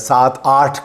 7-8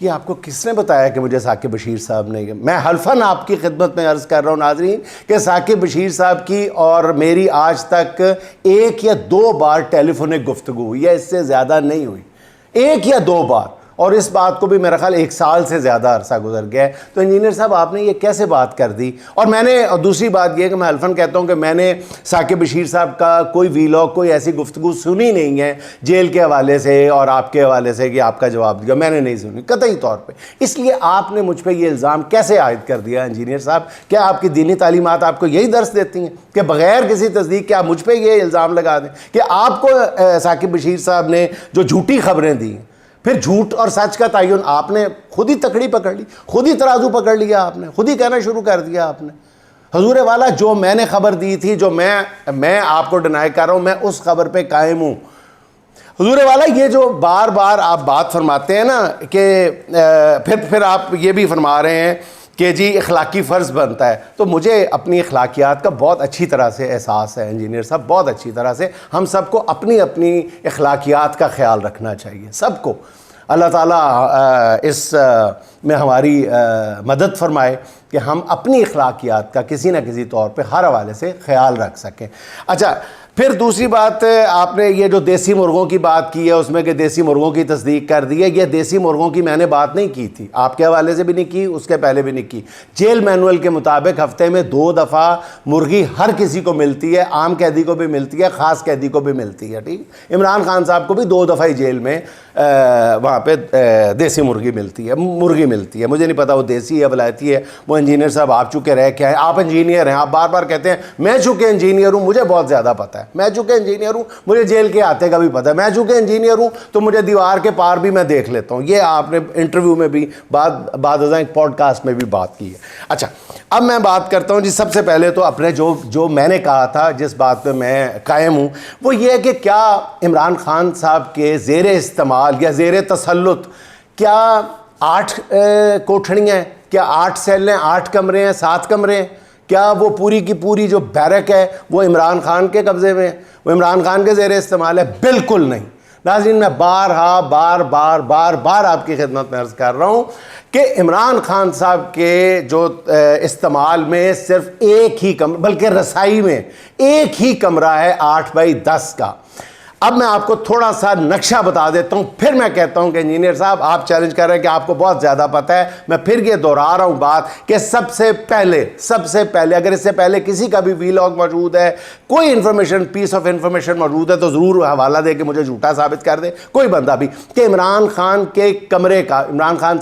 یہ آپ کو کس نے بتایا کہ مجھے ثاقب بشیر صاحب نے؟ میں حلفاً آپ کی خدمت میں عرض کر رہا ہوں ناظرین کہ ثاقب بشیر صاحب کی اور میری آج تک 1 یا 2 بار ٹیلی فونک گفتگو ہوئی ہے، اس سے زیادہ نہیں ہوئی، 1 یا 2 بار، اور اس بات کو بھی میرا خیال 1 سال سے زیادہ عرصہ گزر گیا ہے۔ تو انجینئر صاحب آپ نے یہ کیسے بات کر دی؟ اور میں نے، اور دوسری بات یہ ہے کہ میں حلفاً کہتا ہوں کہ میں نے ثاقب بشیر صاحب کا کوئی ویلاگ، کوئی ایسی گفتگو سنی نہیں ہے جیل کے حوالے سے اور آپ کے حوالے سے کہ آپ کا جواب دیا، میں نے نہیں سنی قطعی طور پہ۔ اس لیے آپ نے مجھ پہ یہ الزام کیسے عائد کر دیا انجینئر صاحب؟ کیا آپ کی دینی تعلیمات آپ کو یہی درس دیتی ہیں کہ بغیر کسی تصدیق کے آپ مجھ پہ یہ الزام لگا دیں کہ آپ کو ثاقب بشیر صاحب نے جو جھوٹی خبریں دی ہیں، پھر جھوٹ اور سچ کا تعین آپ نے خود ہی تکڑی پکڑ لی، خود ہی ترازو پکڑ لیا، آپ نے خود ہی کہنا شروع کر دیا آپ نے حضور والا جو میں نے خبر دی تھی، جو میں آپ کو ڈینائی کر رہا ہوں، میں اس خبر پہ قائم ہوں۔ حضور والا یہ جو بار بار آپ بات فرماتے ہیں نا کہ پھر آپ یہ بھی فرما رہے ہیں کہ جی اخلاقی فرض بنتا ہے، تو مجھے اپنی اخلاقیات کا بہت اچھی طرح سے احساس ہے انجینئر صاحب، بہت اچھی طرح سے۔ ہم سب کو اپنی اپنی اخلاقیات کا خیال رکھنا چاہیے، سب کو۔ اللہ تعالیٰ اس میں ہماری مدد فرمائے کہ ہم اپنی اخلاقیات کا کسی نہ کسی طور پہ ہر حوالے سے خیال رکھ سکیں۔ اچھا، پھر دوسری بات، آپ نے یہ جو دیسی مرغوں کی بات کی ہے اس میں کہ دیسی مرغوں کی تصدیق کر دی ہے، یہ دیسی مرغوں کی میں نے بات نہیں کی تھی، آپ کے حوالے سے بھی نہیں کی، اس کے پہلے بھی نہیں کی۔ جیل مینول کے مطابق ہفتے میں 2 دفعہ مرغی ہر کسی کو ملتی ہے، عام قیدی کو بھی ملتی ہے، خاص قیدی کو بھی ملتی ہے، ٹھیک۔ عمران خان صاحب کو بھی 2 دفعہ ہی جیل میں وہاں پہ دیسی مرغی ملتی ہے، مجھے نہیں پتا وہ دیسی ہے ولایتی ہے، وہ انجینئر صاحب آپ چونکہ رہ کے آئے، آپ انجینئر ہیں، آپ بار بار کہتے ہیں میں چونکہ انجینئر ہوں مجھے بہت زیادہ پتہ ہے، میں چونکہ انجینئر ہوں مجھے جیل کے آتے کا بھی پتہ ہے، میں چونکہ انجینئر ہوں تو مجھے دیوار کے پار بھی میں دیکھ لیتا ہوں۔ یہ آپ نے انٹرویو میں بھی بعد ازاں ایک پوڈ کاسٹ میں بھی بات کی ہے۔ اچھا، اب میں بات کرتا ہوں جی، سب سے پہلے تو اپنے جو میں نے کہا تھا، جس بات پہ میں قائم ہوں، وہ یہ ہے کہ کیا عمران خان صاحب کے زیر استعمال یا زیر تسلط کیا 8 کوٹھڑیاں ہیں، کیا 8 سیل ہیں، 8 کمرے ہیں، 7 کمرے ہیں؟ کیا وہ پوری کی پوری جو بیرک ہے وہ عمران خان کے قبضے میں ہے، وہ عمران خان کے زیر استعمال ہے؟ بالکل نہیں۔ ناظرین، میں بار آپ کی خدمت میں عرض کر رہا ہوں کہ عمران خان صاحب کے جو استعمال میں صرف ایک ہی کمرہ، بلکہ رسائی میں ایک ہی کمرہ ہے 8x10 کا۔ اب میں آپ کو تھوڑا سا نقشہ بتا دیتا ہوں، پھر میں کہتا ہوں کہ انجینئر صاحب آپ چیلنج کر رہے ہیں کہ آپ کو بہت زیادہ پتہ ہے، میں پھر یہ دہرا رہا ہوں بات کہ سب سے پہلے اگر اس سے پہلے کسی کا بھی ویلاگ موجود ہے، کوئی انفارمیشن، پیس آف انفارمیشن موجود ہے تو ضرور حوالہ دے کے مجھے جھوٹا ثابت کر دے کوئی بندہ بھی، کہ عمران خان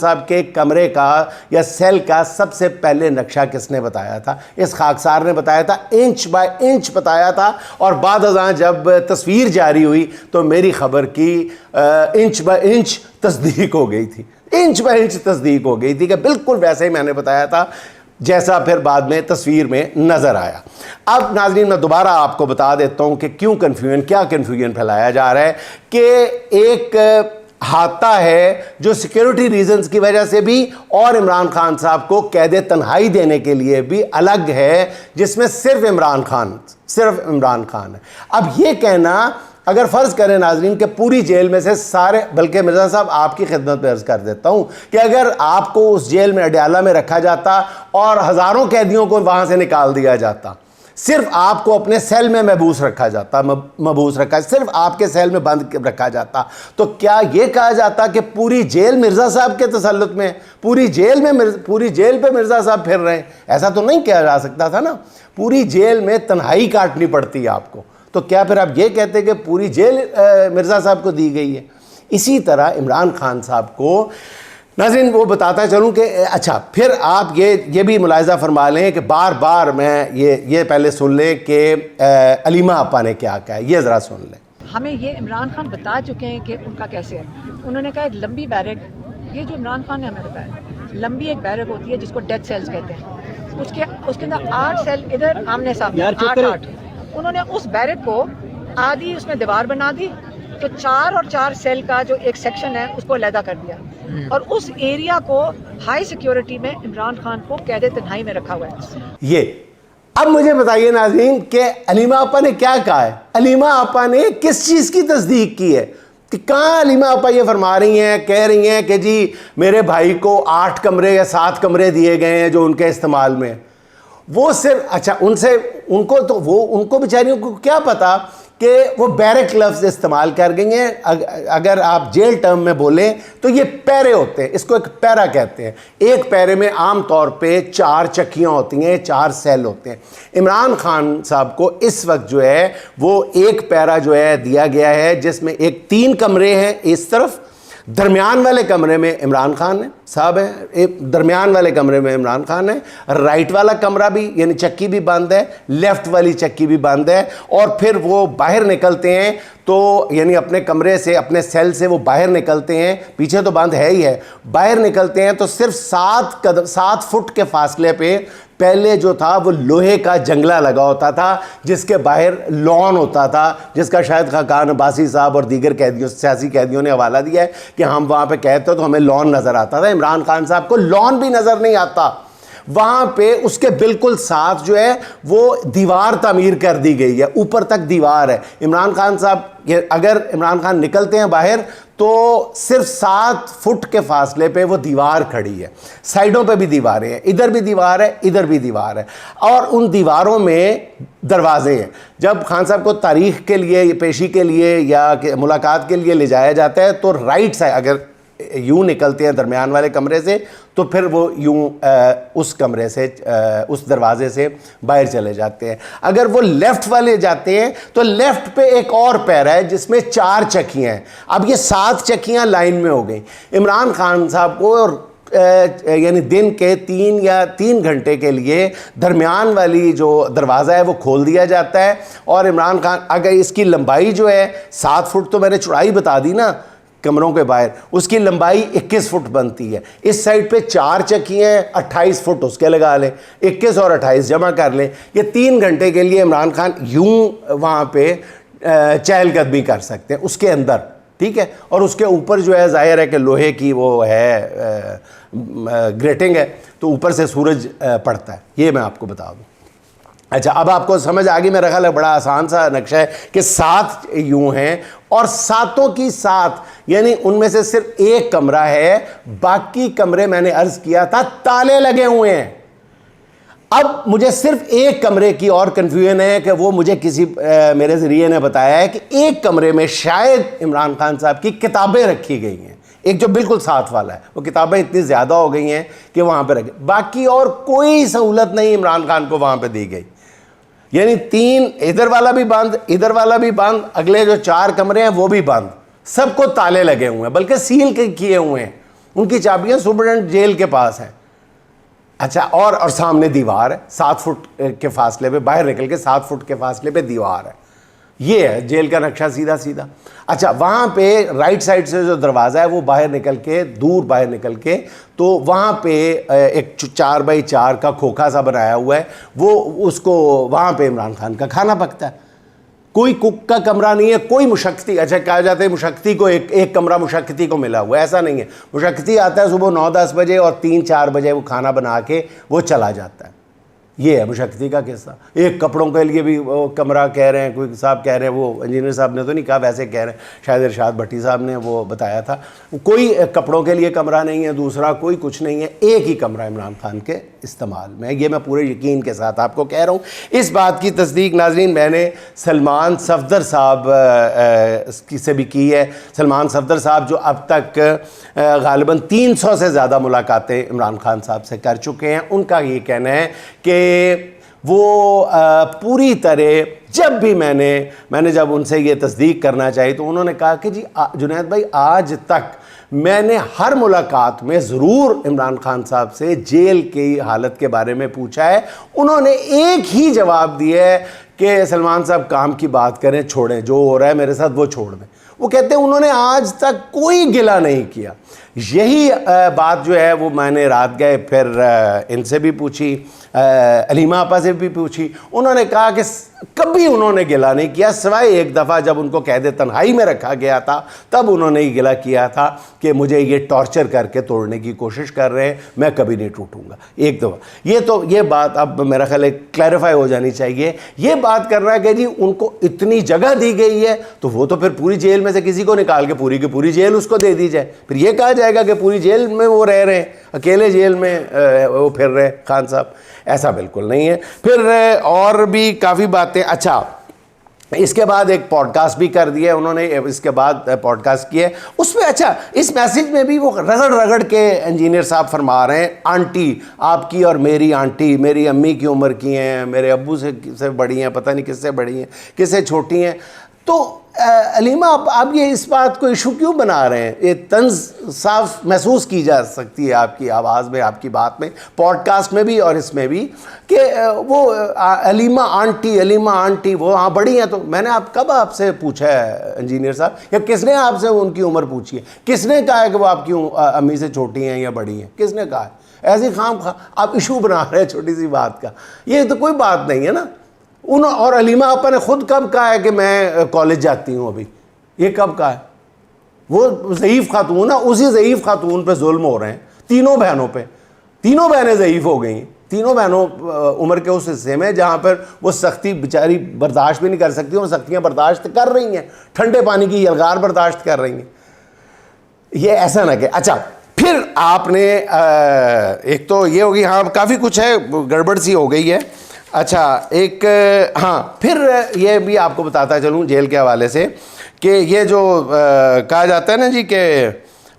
صاحب کے کمرے کا یا سیل کا سب سے پہلے نقشہ کس نے بتایا تھا؟ اس خاکسار نے بتایا تھا، انچ بائی انچ بتایا تھا، اور بعد ازاں جب تصویر جاری ہوئی تو میری خبر کی انچ بائی انچ تصدیق ہو گئی تھی، انچ بائی انچ تصدیق ہو گئی تھی کہ بالکل ویسے ہی میں نے بتایا تھا جیسا پھر بعد میں تصویر میں نظر آیا۔ اب ناظرین میں دوبارہ آپ کو بتا دیتا ہوں کہ کیا کنفیوژن پھیلایا جا رہا ہے، کہ ایک ہاتھا ہے جو سیکیورٹی ریزنز کی وجہ سے بھی اور عمران خان صاحب کو قید تنہائی دینے کے لیے بھی الگ ہے، جس میں صرف عمران خان ہے۔ اب یہ کہنا، اگر فرض کریں ناظرین کہ پوری جیل میں سے سارے، بلکہ مرزا صاحب آپ کی خدمت میں عرض کر دیتا ہوں کہ اگر آپ کو اس جیل میں اڈیالہ میں رکھا جاتا اور ہزاروں قیدیوں کو وہاں سے نکال دیا جاتا، صرف آپ کو اپنے سیل میں محبوس رکھا، صرف آپ کے سیل میں بند رکھا جاتا، تو کیا یہ کہا جاتا کہ پوری جیل مرزا صاحب کے تسلط میں، پوری جیل پہ مرزا صاحب پھر رہے ہیں؟ ایسا تو نہیں کیا جا سکتا تھا نا، پوری جیل میں تنہائی کاٹنی پڑتی ہے آپ کو، تو کیا پھر آپ یہ کہتے کہ پوری جیل مرزا صاحب کو دی گئی ہے؟ اسی طرح عمران خان صاحب کو، ناظرین وہ بتاتا چلوں کہ اچھا پھر آپ یہ بھی ملاحظہ فرما لیں کہ بار میں یہ پہلے سن لیں کہ علیمہ آپا نے کیا کہا ہے، یہ ذرا سن لیں۔ ہمیں یہ عمران خان بتا چکے ہیں کہ ان کا کیسے ہے۔ انہوں نے کہا ایک لمبی بیرک، یہ جو عمران خان نے ہمیں بتایا، لمبی ایک بیرک ہوتی ہے جس کو ڈیتھ سیلز کہتے ہیں، اس کے اندر 8 سیل ادھر آمنے سامنے 8 انہوں نے اس بیرک کو آدھی اس میں دیوار بنا دی، تو 4 اور 4 سیل کا جو ایک سیکشن ہے اس کو علیحدہ کر دیا، اور اس ایریا کو ہائی سیکیورٹی میں عمران خان کو قید تنہائی میں رکھا ہوا ہے۔ یہ اب مجھے بتائیے ناظرین کہ علیمہ آپا نے کیا کہا ہے، علیمہ آپا نے کس چیز کی تصدیق کی ہے؟ کہاں علیمہ آپا یہ فرما رہی ہیں, کہہ رہی ہیں کہ جی میرے بھائی کو 8 کمرے یا 7 کمرے دیے گئے ہیں جو ان کے استعمال میں. وہ صرف اچھا ان کو بیچاریوں کو کیا پتا کہ وہ بیرک لفظ استعمال کر گئی ہیں. اگر آپ جیل ٹرم میں بولیں تو یہ پیرے ہوتے ہیں, اس کو ایک پیرا کہتے ہیں. ایک پیرے میں عام طور پہ 4 چکیاں ہوتی ہیں, 4 سیل ہوتے ہیں. عمران خان صاحب کو اس وقت جو ہے وہ ایک پیرا جو ہے دیا گیا ہے جس میں 3 کمرے ہیں اس طرف, درمیان والے کمرے میں عمران خان صاحب ہیں, درمیان والے کمرے میں عمران خان ہے, رائٹ والا کمرہ بھی یعنی چکی بھی بند ہے, لیفٹ والی چکی بھی بند ہے, اور پھر وہ باہر نکلتے ہیں تو یعنی اپنے کمرے سے اپنے سیل سے وہ باہر نکلتے ہیں, پیچھے تو بند ہے ہی ہے, باہر نکلتے ہیں تو صرف 7 فٹ کے فاصلے پہ پہلے جو تھا وہ لوہے کا جنگلہ لگا ہوتا تھا جس کے باہر لان ہوتا تھا, جس کا شاید خاقان عباسی صاحب اور دیگر قیدیوں سیاسی قیدیوں نے حوالہ دیا ہے کہ ہم وہاں پہ کہتے تو ہمیں لان نظر آتا تھا. عمران خان صاحب کو لان بھی نظر نہیں آتا. وہاں پہ اس کے بالکل ساتھ جو ہے وہ دیوار تعمیر کر دی گئی ہے, اوپر تک دیوار ہے. عمران خان صاحب اگر عمران خان نکلتے ہیں باہر تو صرف 7 فٹ کے فاصلے پہ وہ دیوار کھڑی ہے, سائڈوں پہ بھی دیواریں ہیں, ادھر بھی دیوار ہے ادھر بھی دیوار ہے, اور ان دیواروں میں دروازے ہیں. جب خان صاحب کو تاریخ کے لیے, پیشی کے لیے یا ملاقات کے لیے لے جایا جاتا ہے تو رائٹ سائڈ اگر یوں نکلتے ہیں درمیان والے کمرے سے تو پھر وہ یوں اس کمرے سے اس دروازے سے باہر چلے جاتے ہیں. اگر وہ لیفٹ والے جاتے ہیں تو لیفٹ پہ ایک اور پیرا ہے جس میں 4 چکیاں ہیں. اب یہ 7 چکیاں لائن میں ہو گئیں. عمران خان صاحب کو یعنی دن کے 3 گھنٹے کے لیے درمیان والی جو دروازہ ہے وہ کھول دیا جاتا ہے, اور عمران خان اگر اس کی لمبائی جو ہے 7 فٹ تو میں نے چوڑائی بتا دی نا کمروں کے باہر, اس کی لمبائی 21 فٹ بنتی ہے. اس سائڈ پہ 4 چکیاں ہیں, 28 فٹ اس کے لگا لیں, 21 اور 28 جمع کر لیں. یہ 3 گھنٹے کے لیے عمران خان یوں وہاں پہ چہل قدمی کر سکتے ہیں اس کے اندر, ٹھیک ہے. اور اس کے اوپر جو ہے ظاہر ہے کہ لوہے کی وہ ہے گریٹنگ ہے تو اوپر سے سورج پڑتا ہے. یہ میں آپ کو بتا دوں. اچھا اب آپ کو سمجھ آ گئی, میرا خیال ہے بڑا آسان سا نقشہ ہے کہ 7 یوں ہیں اور 7 کی 7 یعنی ان میں سے صرف 1 کمرہ ہے, باقی کمرے میں نے عرض کیا تھا تالے لگے ہوئے ہیں. اب مجھے صرف 1 کمرے کی اور کنفیوژن ہے کہ وہ مجھے کسی میرے ذریعے نے بتایا ہے کہ 1 کمرے میں شاید عمران خان صاحب کی کتابیں رکھی گئی ہیں, ایک جو بالکل ساتھ والا ہے, وہ کتابیں اتنی زیادہ ہو گئی ہیں کہ وہاں پہ رکھے. باقی اور کوئی سہولت نہیں عمران خان کو وہاں پہ دی گئی. یعنی 3 ادھر والا بھی بند, ادھر والا بھی بند, اگلے جو 4 کمرے ہیں وہ بھی بند, سب کو تالے لگے ہوئے ہیں بلکہ سیل کیے ہوئے ہیں. ان کی چابیاں سپرڈنٹ جیل کے پاس ہیں. اچھا اور سامنے دیوار ہے 7 فٹ کے فاصلے پہ, باہر نکل کے 7 فٹ کے فاصلے پہ دیوار ہے. یہ ہے جیل کا نقشہ سیدھا سیدھا. اچھا وہاں پہ رائٹ سائڈ سے جو دروازہ ہے وہ باہر نکل کے, دور باہر نکل کے, تو وہاں پہ ایک 4x4 کا کھوکھا سا بنایا ہوا ہے, وہ اس کو وہاں پہ عمران خان کا کھانا پکتا ہے. کوئی کک کا کمرہ نہیں ہے, کوئی مشقتی, اچھا کہا جاتا ہے مشقتی کو ایک کمرہ مشقتی کو ملا ہوا ہے, ایسا نہیں ہے. مشقتی آتا ہے صبح 9-10 بجے اور 3-4 بجے وہ کھانا بنا کے وہ چلا جاتا ہے. یہ ہے مشقتی کا قصہ. ایک کپڑوں کے لیے بھی وہ کمرہ کہہ رہے ہیں, کوئی صاحب کہہ رہے ہیں, وہ انجینئر صاحب نے تو نہیں کہا, ویسے کہہ رہے ہیں, شاید ارشاد بھٹی صاحب نے وہ بتایا تھا. کوئی کپڑوں کے لیے کمرہ نہیں ہے, دوسرا کوئی کچھ نہیں ہے, ایک ہی کمرہ عمران خان کے استعمال میں. یہ میں پورے یقین کے ساتھ آپ کو کہہ رہا ہوں. اس بات کی تصدیق ناظرین میں نے سلمان صفدر صاحب سے بھی کی ہے. سلمان صفدر صاحب جو اب تک غالباً 300 سے زیادہ ملاقاتیں عمران خان صاحب سے کر چکے ہیں, ان کا یہ کہنا ہے کہ وہ پوری طرح جب بھی میں نے جب ان سے یہ تصدیق کرنا چاہی تو انہوں نے کہا کہ جی جنید بھائی آج تک میں نے ہر ملاقات میں ضرور عمران خان صاحب سے جیل کی حالت کے بارے میں پوچھا ہے. انہوں نے ایک ہی جواب دیا ہے کہ سلمان صاحب کام کی بات کریں, چھوڑیں, جو ہو رہا ہے میرے ساتھ وہ چھوڑ دیں. وہ کہتے ہیں انہوں نے آج تک کوئی گلہ نہیں کیا. یہی بات جو ہے وہ میں نے رات گئے پھر ان سے بھی پوچھی, علیمہ آپا سے بھی پوچھی. انہوں نے کہا کہ کبھی کبھی انہوں نے گلا نہیں کیا, سوائے ایک دفعہ جب ان کو قید تنہائی میں رکھا گیا تھا, تب انہوں نے گلا کیا تھا کہ مجھے یہ ٹارچر کر کے توڑنے کی کوشش کر رہے ہیں, میں کبھی نہیں ٹوٹوں گا, ایک دفعہ. یہ بات اب میرا خیال ہے کلیریفائی ہو جانی چاہیے. یہ بات کر رہا ہے کہ جی ان کو اتنی جگہ دی گئی ہے تو وہ تو پھر پوری جیل میں سے کسی کو نکال کے پوری کی پوری جیل اس کو دے دی جائے, پھر یہ کہا جائے گا کہ پوری جیل میں وہ رہ رہے ہیں, اکیلے جیل میں وہ پھر رہے خان صاحب. ایسا بالکل نہیں ہے. پھر اور بھی کافی باتیں. اچھا, اس کے بعد ایک پوڈ کاسٹ بھی کر دیا انہوں نے, اس کے بعد پوڈ کاسٹ کیا اس میں. اچھا, اس میسیج میں بھی وہ رگڑ رگڑ کے انجینئر صاحب فرما رہے ہیں آنٹی آپ کی اور میری آنٹی میری امی کی عمر کی ہیں, میرے ابو سے بڑی ہیں, پتہ نہیں کس سے بڑی ہیں کس سے چھوٹی ہیں. تو علیمہ آپ یہ اس بات کو ایشو کیوں بنا رہے ہیں؟ یہ طنز صاف محسوس کی جا سکتی ہے آپ کی آواز میں, آپ کی بات میں, پوڈ کاسٹ میں بھی اور اس میں بھی, کہ وہ علیمہ آنٹی وہ ہاں بڑی ہیں. تو میں نے کب آپ سے پوچھا ہے انجینئر صاحب, یا کس نے آپ سے ان کی عمر پوچھی ہے؟ کس نے کہا ہے کہ وہ آپ کی امی سے چھوٹی ہیں یا بڑی ہیں؟ کس نے کہا ہے؟ ایسی خام آپ ایشو بنا رہے ہیں چھوٹی سی بات کا, یہ تو کوئی بات نہیں ہے نا. اور علیمہ آپا نے خود کب کہا ہے کہ میں کالج جاتی ہوں ابھی؟ یہ کب کہا ہے؟ وہ ضعیف خاتون ہے, اسی ضعیف خاتون پہ ظلم ہو رہے ہیں, تینوں بہنوں پہ. تینوں بہنیں ضعیف ہو گئی ہیں, تینوں بہنوں عمر کے اس حصے میں جہاں پر وہ سختی بیچاری برداشت بھی نہیں کر سکتی, اور سختیاں برداشت کر رہی ہیں, ٹھنڈے پانی کی یلغار برداشت کر رہی ہیں. یہ ایسا نہ کہ اچھا پھر آپ نے ایک تو یہ ہوگی, ہاں کافی کچھ ہے, گڑبڑ سی ہو گئی ہے. اچھا ایک ہاں پھر یہ بھی آپ کو بتاتا چلوں جیل کے حوالے سے کہ یہ جو کہا جاتا ہے نا جی کہ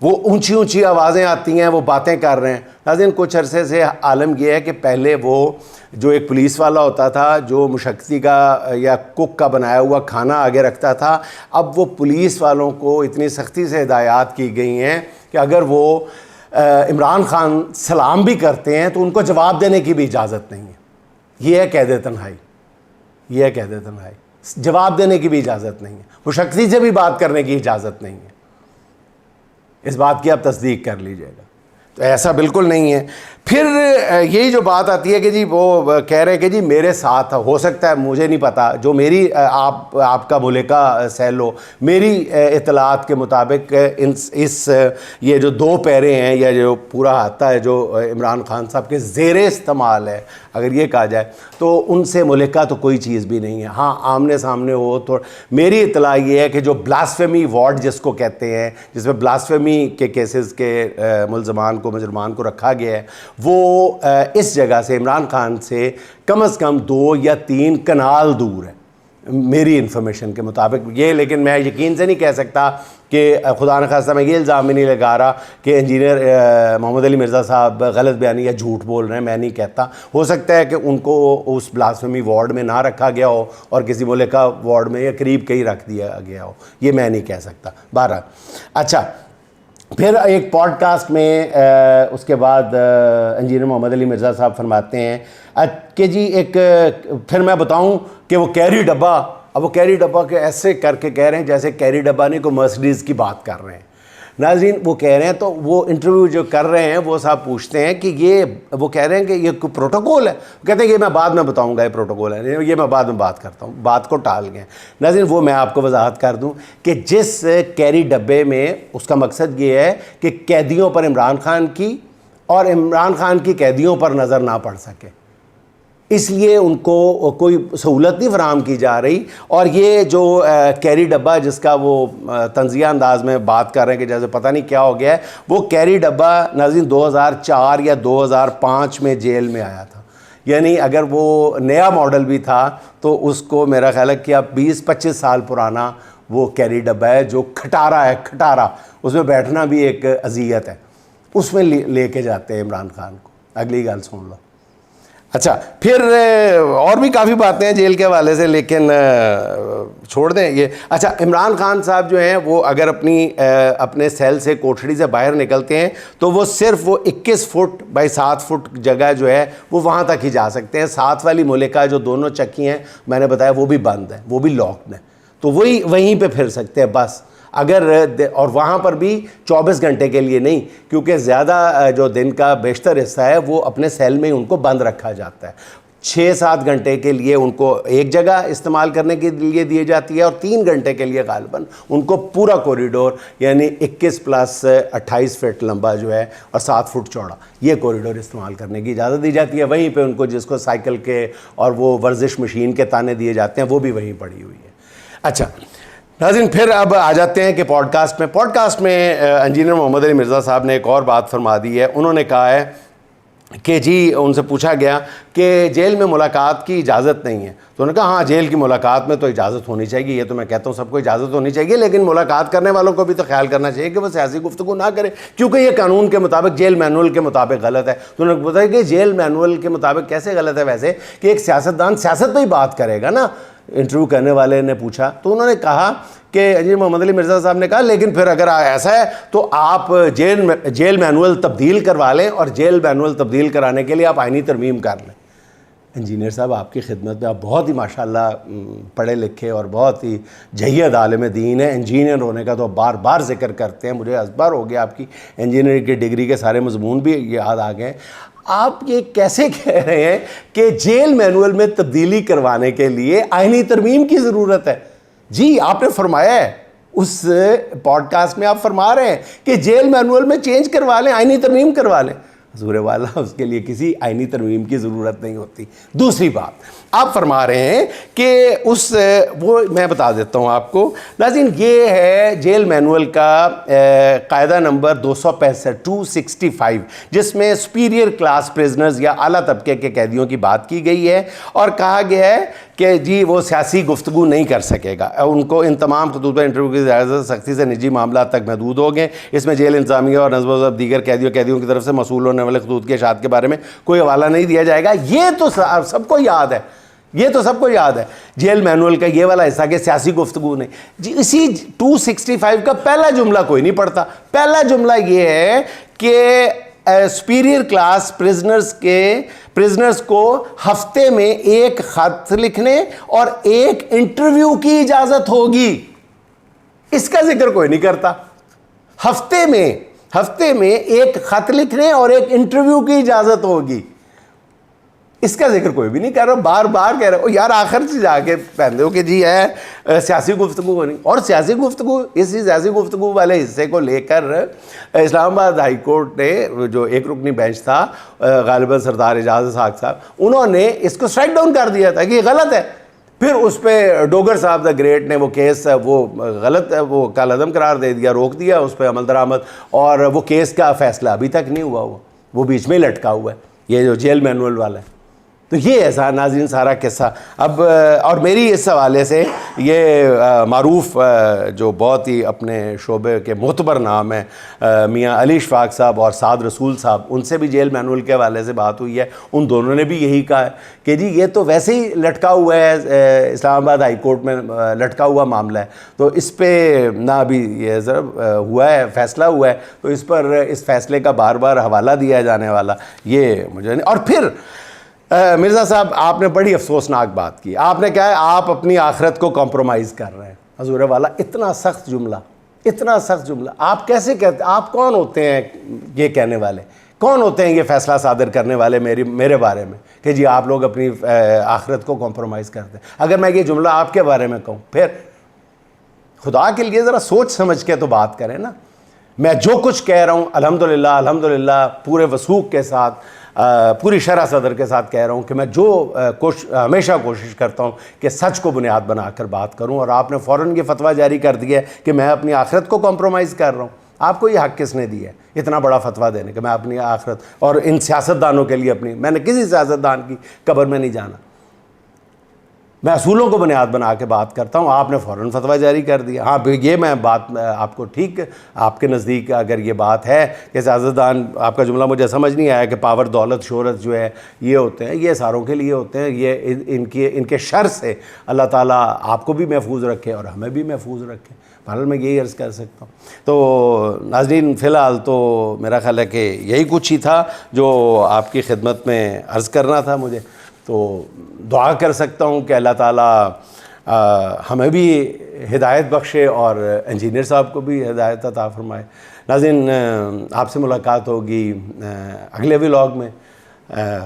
وہ اونچی اونچی آوازیں آتی ہیں, وہ باتیں کر رہے ہیں. ناظرین کچھ عرصے سے عالم یہ ہے کہ پہلے وہ جو ایک پولیس والا ہوتا تھا جو مشقتی کا یا کک کا بنایا ہوا کھانا آگے رکھتا تھا, اب وہ پولیس والوں کو اتنی سختی سے ہدایات کی گئی ہیں کہ اگر وہ عمران خان سلام بھی کرتے ہیں تو ان کو جواب دینے کی بھی اجازت نہیں ہے. یہ ہے قید تنہائی, یہ ہے قید تنہائی, جواب دینے کی بھی اجازت نہیں ہے, مشقتی سے بھی بات کرنے کی اجازت نہیں ہے. اس بات کی آپ تصدیق کر لیجئے گا. تو ایسا بالکل نہیں ہے. پھر یہی جو بات آتی ہے کہ جی وہ کہہ رہے ہیں کہ جی میرے ساتھ ہو سکتا ہے, مجھے نہیں پتا, جو میری آپ کا ملکہ سیل ہو, میری اطلاعات کے مطابق اس یہ جو 2 پیرے ہیں یا جو پورا ہاتھا ہے جو عمران خان صاحب کے زیر استعمال ہے, اگر یہ کہا جائے تو ان سے ملکہ تو کوئی چیز بھی نہیں ہے. ہاں آمنے سامنے ہو تو میری اطلاع یہ ہے کہ جو بلاسفیمی وارڈ جس کو کہتے ہیں, جس میں بلاسفیمی کے کیسز کے مجرمان کو رکھا گیا ہے, وہ اس جگہ سے عمران خان سے کم از کم 2 یا 3 کنال دور ہے میری انفارمیشن کے مطابق. یہ لیکن میں یقین سے نہیں کہہ سکتا کہ خدا نخواستہ میں یہ الزام بھی نہیں لگا رہا کہ انجینئر محمد علی مرزا صاحب غلط بیانی یا جھوٹ بول رہے ہیں, میں نہیں کہتا. ہو سکتا ہے کہ ان کو اس بلاسفیمی وارڈ میں نہ رکھا گیا ہو اور کسی ملکہ وارڈ میں یا قریب کہیں رکھ دیا گیا ہو, یہ میں نہیں کہہ سکتا. بہرحال اچھا پھر ایک پوڈ کاسٹ میں اس کے بعد انجینئر محمد علی مرزا صاحب فرماتے ہیں کہ جی ایک پھر میں بتاؤں کہ وہ کیری ڈبہ, اب وہ کیری ڈبہ کے ایسے کر کے کہہ رہے ہیں جیسے کیری ڈبہ نہیں کوئی مرسڈیز کی بات کر رہے ہیں. ناظرین وہ کہہ رہے ہیں, تو وہ انٹرویو جو کر رہے ہیں وہ صاحب پوچھتے ہیں کہ یہ, وہ کہہ رہے ہیں کہ یہ کوئی پروٹوکول ہے, کہتے ہیں کہ میں بعد میں بتاؤں گا یہ پروٹوکول ہے, یہ میں بعد میں بات کرتا ہوں, بات کو ٹال گئے. ناظرین وہ میں آپ کو وضاحت کر دوں کہ جس کیری ڈبے میں اس کا مقصد یہ ہے کہ قیدیوں پر عمران خان کی اور عمران خان کی قیدیوں پر نظر نہ پڑ سکے, اس لیے ان کو کوئی سہولت نہیں فراہم کی جا رہی. اور یہ جو کیری ڈبہ جس کا وہ طنزیہ انداز میں بات کر رہے ہیں کہ جیسے پتہ نہیں کیا ہو گیا ہے, وہ کیری ڈبہ ناظرین 2004 یا 2005 میں جیل میں آیا تھا. یعنی اگر وہ نیا ماڈل بھی تھا تو اس کو میرا خیال ہے کہ اب 20-25 سال پرانا وہ کیری ڈبہ ہے جو کھٹارا ہے, کھٹارا, اس میں بیٹھنا بھی ایک اذیت ہے, اس میں لے کے جاتے ہیں عمران خان کو. اگلی گال سن لو. اچھا پھر اور بھی کافی باتیں ہیں جیل کے حوالے سے, لیکن چھوڑ دیں یہ. اچھا عمران خان صاحب جو ہیں وہ اگر اپنے سیل سے کوٹھڑی سے باہر نکلتے ہیں تو وہ صرف وہ 21 فٹ بائی 7 فٹ جگہ جو ہے وہ وہاں تک ہی جا سکتے ہیں. ساتھ والی ملکہ جو دونوں چکی ہیں میں نے بتایا وہ بھی بند ہے, وہ بھی لاکڈ ہے, تو وہی وہیں پہ پھر سکتے ہیں بس. اگر اور وہاں پر بھی 24 گھنٹے کے لیے نہیں, کیونکہ زیادہ جو دن کا بیشتر حصہ ہے وہ اپنے سیل میں ہی ان کو بند رکھا جاتا ہے. 6-7 گھنٹے کے لیے ان کو ایک جگہ استعمال کرنے کے لیے دی جاتی ہے اور 3 گھنٹے کے لیے غالباً ان کو پورا کوریڈور یعنی 21 + 28 فٹ لمبا جو ہے اور 7 فٹ چوڑا یہ کوریڈور استعمال کرنے کی اجازت دی جاتی ہے. وہیں پہ ان کو جس کو سائیکل کے اور وہ ورزش مشین کے تانے دیے جاتے ہیں وہ بھی وہیں پڑی ہوئی ہے. اچھا ناظرین پھر اب آ جاتے ہیں کہ پوڈ کاسٹ میں انجینئر محمد علی مرزا صاحب نے ایک اور بات فرما دی ہے. انہوں نے کہا ہے کہ جی ان سے پوچھا گیا کہ جیل میں ملاقات کی اجازت نہیں ہے تو انہوں نے کہا ہاں جیل کی ملاقات میں تو اجازت ہونی چاہیے, یہ تو میں کہتا ہوں سب کو اجازت ہونی چاہیے, لیکن ملاقات کرنے والوں کو بھی تو خیال کرنا چاہیے کہ وہ سیاسی گفتگو نہ کرے کیونکہ یہ قانون کے مطابق جیل مینول کے مطابق غلط ہے. تو انہوں نے بتایا کہ جیل مینول کے مطابق کیسے غلط ہے ویسے کہ ایک سیاستدان سیاست پہ ہی بات کرے گا نا. انٹرویو کرنے والے نے پوچھا تو انہوں نے کہا کہ انجینئر محمد علی مرزا صاحب نے کہا لیکن پھر اگر ایسا ہے تو آپ جیل مینول تبدیل کروا لیں اور جیل مینول تبدیل کرانے کے لیے آپ آئینی ترمیم کر لیں. انجینئر صاحب آپ کی خدمت میں آپ بہت ہی ماشاءاللہ پڑھے لکھے اور بہت ہی جید عالم دین ہیں. انجینئر ہونے کا تو بار بار ذکر کرتے ہیں, مجھے ازبر ہو گیا, آپ کی انجینئرنگ کی ڈگری کے سارے مضمون بھی یاد آ گئے. آپ یہ کیسے کہہ رہے ہیں کہ جیل مینول میں تبدیلی کروانے کے لیے آئینی ترمیم کی ضرورت ہے؟ جی آپ نے فرمایا ہے اس پوڈ کاسٹ میں, آپ فرما رہے ہیں کہ جیل مینول میں چینج کروا لیں, آئینی ترمیم کروا لیں. حضور والا اس کے لیے کسی آئینی ترمیم کی ضرورت نہیں ہوتی. دوسری بات آپ فرما رہے ہیں کہ وہ میں بتا دیتا ہوں آپ کو ناظرین, یہ ہے جیل مینول کا قاعدہ نمبر 265 جس میں سپیریئر کلاس پریزنرز یا اعلیٰ طبقے کے قیدیوں کی بات کی گئی ہے اور کہا گیا ہے کہ جی وہ سیاسی گفتگو نہیں کر سکے گا, ان کو ان تمام خطوط پر انٹرویو کی اجازت سختی سے نجی معاملات تک محدود ہو گئے. اس میں جیل انتظامیہ اور نظم و ضبط دیگر قیدیوں کی طرف سے موصول ہونے والے خطوط کی اشاعت کے بارے میں کوئی حوالہ نہیں دیا جائے گا. یہ تو سب کو یاد ہے, یہ تو سب کو یاد ہے جیل مینول کا یہ والا حصہ کہ سیاسی گفتگو نہیں. جی اسی 265 کا پہلا جملہ کوئی نہیں پڑھتا. پہلا جملہ یہ ہے کہ سپیریئر کلاس پریزنرز کو ہفتے میں ایک خط لکھنے اور ایک انٹرویو کی اجازت ہوگی. اس کا ذکر کوئی نہیں کرتا. ہفتے میں ایک خط لکھنے اور ایک انٹرویو کی اجازت ہوگی, اس کا ذکر کوئی بھی نہیں کر رہا. بار بار کہہ رہا ہو یار آخر سے جا کے پہنتے ہو کہ جی ہے سیاسی گفتگو نہیں. اور سیاسی گفتگو والے حصے کو لے کر اسلام آباد ہائی کورٹ نے جو ایک رکنی بینچ تھا غالباً سردار اعجاز اسحاق صاحب, انہوں نے اس کو سٹرائک ڈاؤن کر دیا تھا کہ یہ غلط ہے. پھر اس پہ ڈوگر صاحب دا گریٹ نے وہ کیس وہ غلط ہے وہ کالعدم قرار دے دیا, روک دیا اس پہ عمل درآمد, اور وہ کیس کا فیصلہ ابھی تک نہیں ہوا, وہ بیچ میں لٹکا ہوا ہے یہ جو جیل مینول والا ہے. تو یہ ایسا ناظرین سارا قصہ. اب اور میری اس حوالے سے یہ معروف جو بہت ہی اپنے شعبے کے معتبر نام ہیں میاں علی اشفاق صاحب اور سعد رسول صاحب, ان سے بھی جیل مینول کے حوالے سے بات ہوئی ہے. ان دونوں نے بھی یہی کہا ہے کہ جی یہ تو ویسے ہی لٹکا ہوا ہے, اسلام آباد ہائی کورٹ میں لٹکا ہوا معاملہ ہے, تو اس پہ نہ ابھی یہ ضرب ہوا ہے فیصلہ ہوا ہے, تو اس پر اس فیصلے کا بار بار حوالہ دیا جانے والا یہ مجھے نہیں. اور پھر مرزا صاحب آپ نے بڑی افسوسناک بات کی. آپ نے کہا ہے آپ اپنی آخرت کو کمپرومائز کر رہے ہیں. حضور والا اتنا سخت جملہ آپ کیسے کہتے ہیں؟ آپ کون ہوتے ہیں یہ کہنے والے؟ کون ہوتے ہیں یہ فیصلہ صادر کرنے والے میرے بارے میں کہ جی آپ لوگ اپنی آخرت کو کمپرومائز کرتے ہیں؟ اگر میں یہ جملہ آپ کے بارے میں کہوں, پھر خدا کے لیے ذرا سوچ سمجھ کے تو بات کریں نا. میں جو کچھ کہہ رہا ہوں الحمدللہ پورے وثوق کے ساتھ پوری شرح صدر کے ساتھ کہہ رہا ہوں کہ میں ہمیشہ کوشش کرتا ہوں کہ سچ کو بنیاد بنا کر بات کروں, اور آپ نے فوراً یہ فتویٰ جاری کر دیا ہے کہ میں اپنی آخرت کو کمپرومائز کر رہا ہوں. آپ کو یہ حق کس نے دیا ہے اتنا بڑا فتویٰ دینے کہ میں اپنی آخرت اور ان سیاستدانوں کے لیے میں نے کسی سیاستدان کی قبر میں نہیں جانا, میں اصولوں کو بنیاد بنا کے بات کرتا ہوں. آپ نے فوراً فتویٰ جاری کر دیا. ہاں یہ میں بات آپ کو ٹھیک آپ کے نزدیک اگر یہ بات ہے کہ سیاستدان, آپ کا جملہ مجھے سمجھ نہیں آیا کہ پاور دولت شہرت جو ہے یہ ہوتے ہیں, یہ ساروں کے لیے ہوتے ہیں, یہ ان کے شر سے اللہ تعالیٰ آپ کو بھی محفوظ رکھے اور ہمیں بھی محفوظ رکھے. بہرحال میں یہی عرض کر سکتا ہوں. تو ناظرین فی الحال تو میرا خیال ہے کہ یہی کچھ ہی تھا جو آپ کی خدمت میں عرض کرنا تھا مجھے. تو دعا کر سکتا ہوں کہ اللہ تعالیٰ ہمیں بھی ہدایت بخشے اور انجینئر صاحب کو بھی ہدایت عطا فرمائے. ناظرین آپ سے ملاقات ہوگی اگلے ولاگ میں.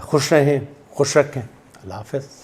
خوش رہیں, خوش رکھیں. اللہ حافظ.